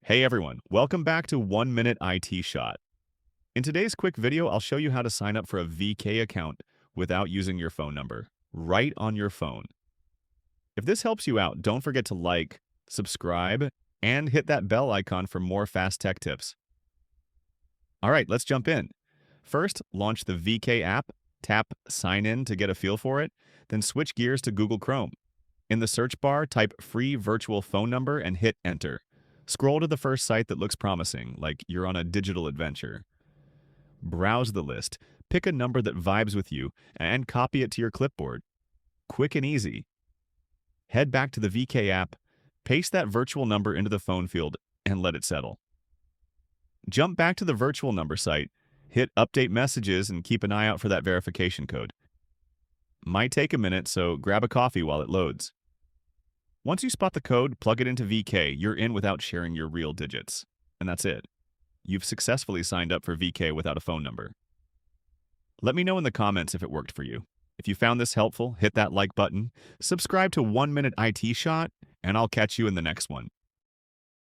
Hey everyone, welcome back to 1 Minute IT Shot. In today's quick video, I'll show you how to sign up for a VK account without using your phone number, right on your phone. If this helps you out, don't forget to like, subscribe, and hit that bell icon for more fast tech tips. All right, let's jump in. First, launch the VK app, tap Sign In to get a feel for it, then switch gears to Google Chrome. In the search bar, type free virtual phone number and hit enter. Scroll to the first site that looks promising, like you're on a digital adventure. Browse the list, pick a number that vibes with you, and copy it to your clipboard. Quick and easy. Head back to the VK app, paste that virtual number into the phone field, and let it settle. Jump back to the virtual number site, hit Update Messages, and keep an eye out for that verification code. Might take a minute, so grab a coffee while it loads. Once you spot the code, plug it into VK. You're in without sharing your real digits. And that's it. You've successfully signed up for VK without a phone number. Let me know in the comments if it worked for you. If you found this helpful, hit that like button, subscribe to 1 Minute IT Shot, and I'll catch you in the next one.